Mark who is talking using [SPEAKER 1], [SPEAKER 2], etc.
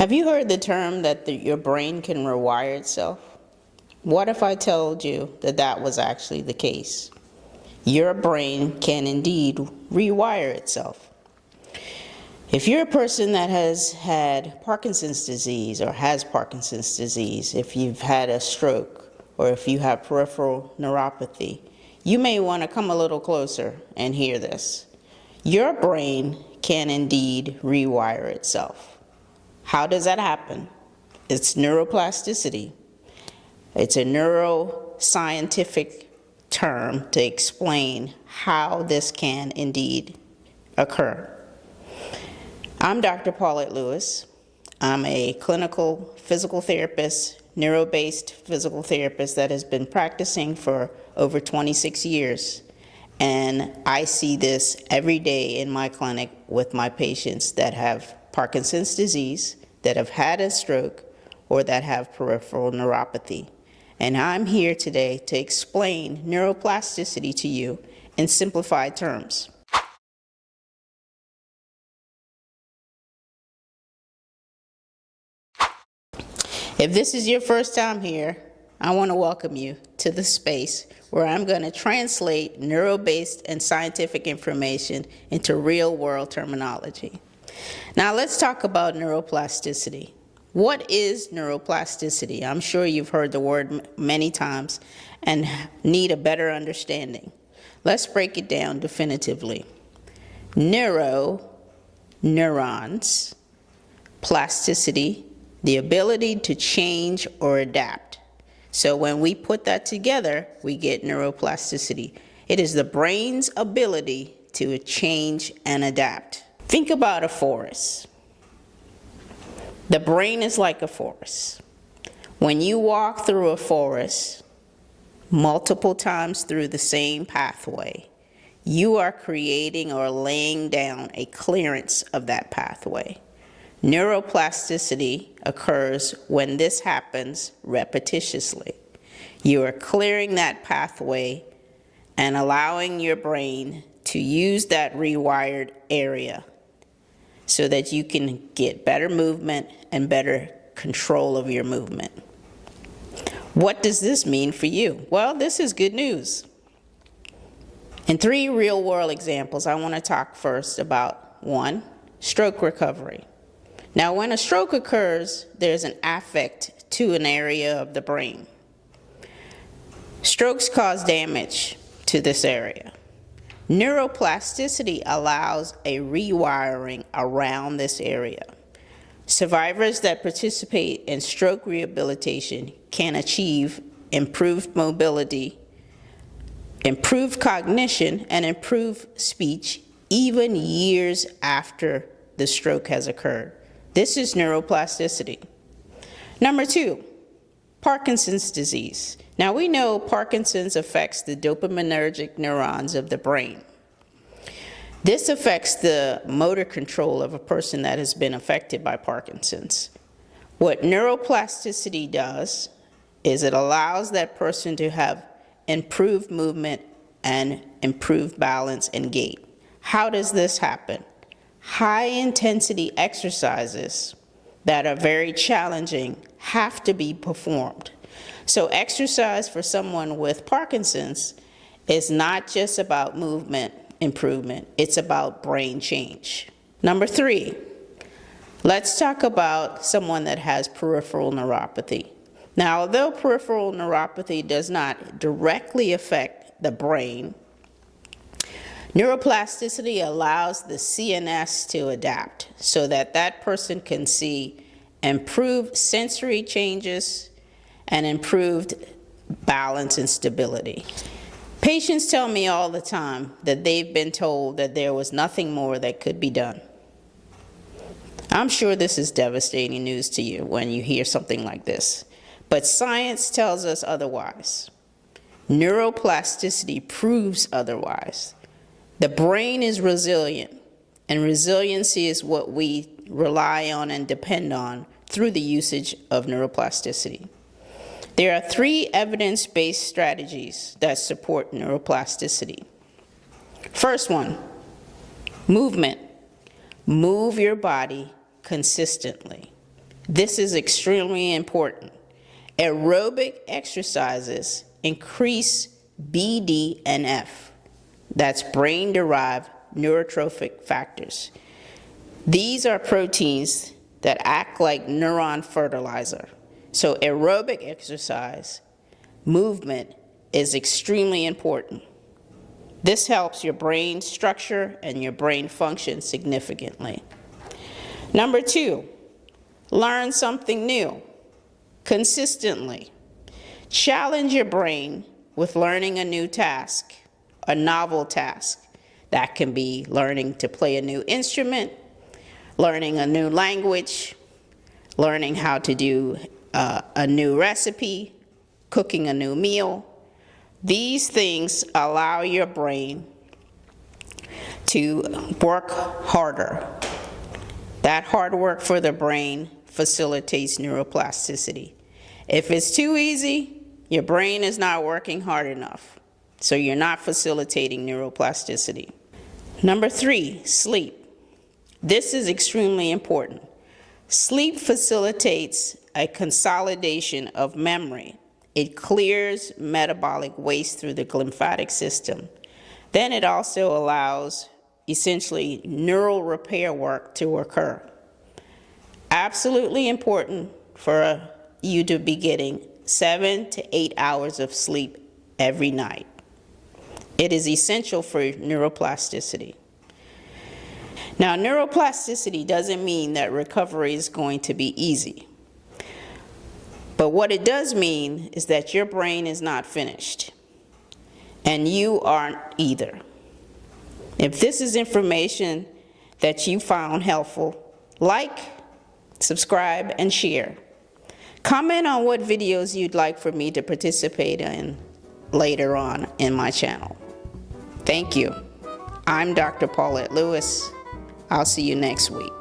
[SPEAKER 1] Have you heard the term that your brain can rewire itself? What if I told you that that was actually the case? Your brain can indeed rewire itself. If you're a person that has had Parkinson's disease or has Parkinson's disease, if you've had a stroke, or if you have peripheral neuropathy, you may want to come a little closer and hear this. Your brain can indeed rewire itself. How does that happen? It's neuroplasticity. It's a neuroscientific term to explain how this can indeed occur. I'm Dr. Paulette Lewis. I'm a clinical physical therapist, neuro-based physical therapist that has been practicing for over 26 years. And I see this every day in my clinic with my patients that have Parkinson's disease, that have had a stroke, or that have peripheral neuropathy. And I'm here today to explain neuroplasticity to you in simplified terms. If this is your first time here, I want to welcome you to the space where I'm going to translate neuro-based and scientific information into real-world terminology. Now let's talk about neuroplasticity. What is neuroplasticity? I'm sure you've heard the word many times and need a better understanding. Let's break it down definitively. Neuro, neurons, plasticity, the ability to change or adapt. So when we put that together, we get neuroplasticity. It is the brain's ability to change and adapt. Think about a forest. The brain is like a forest. When you walk through a forest multiple times through the same pathway, you are creating or laying down a clearance of that pathway. Neuroplasticity occurs when this happens repetitiously. You are clearing that pathway and allowing your brain to use that rewired area so that you can get better movement and better control of your movement. What does this mean for you? Well, this is good news. In 3 real-world examples, I want to talk first about 1, stroke recovery. Now, when a stroke occurs, there's an affect to an area of the brain. Strokes cause damage to this area. Neuroplasticity allows a rewiring around this area. Survivors that participate in stroke rehabilitation can achieve improved mobility, improved cognition, and improved speech even years after the stroke has occurred. This is neuroplasticity. Number 2, Parkinson's disease. Now we know Parkinson's affects the dopaminergic neurons of the brain. This affects the motor control of a person that has been affected by Parkinson's. What neuroplasticity does is it allows that person to have improved movement and improved balance and gait. How does this happen? High-intensity exercises that are very challenging have to be performed. So exercise for someone with Parkinson's is not just about movement improvement, it's about brain change. Number 3, let's talk about someone that has peripheral neuropathy. Now, although peripheral neuropathy does not directly affect the brain, neuroplasticity allows the CNS to adapt so that that person can see improved sensory changes and improved balance and stability. Patients tell me all the time that they've been told that there was nothing more that could be done. I'm sure this is devastating news to you when you hear something like this, but science tells us otherwise. Neuroplasticity proves otherwise. The brain is resilient, and resiliency is what we rely on and depend on through the usage of neuroplasticity. There are 3 evidence-based strategies that support neuroplasticity. First one, movement. Move your body consistently. This is extremely important. Aerobic exercises increase BDNF. That's brain-derived neurotrophic factors. These are proteins that act like neuron fertilizer. So aerobic exercise, movement, is extremely important. This helps your brain structure and your brain function significantly. Number 2, learn something new consistently. Challenge your brain with learning a new task, a novel task. That can be learning to play a new instrument, learning a new language, learning how to do a new recipe, cooking a new meal. These things allow your brain to work harder. That hard work for the brain facilitates neuroplasticity. If it's too easy, your brain is not working hard enough, so you're not facilitating neuroplasticity. Number 3, sleep. This is extremely important. Sleep facilitates a consolidation of memory. It clears metabolic waste through the lymphatic system. Then it also allows essentially neural repair work to occur. Absolutely important for you to be getting 7 to 8 hours of sleep every night. It is essential for neuroplasticity. Now, neuroplasticity doesn't mean that recovery is going to be easy. But what it does mean is that your brain is not finished, and you aren't either. If this is information that you found helpful, like, subscribe, and share. Comment on what videos you'd like for me to participate in later on in my channel. Thank you. I'm Dr. Paulette Lewis. I'll see you next week.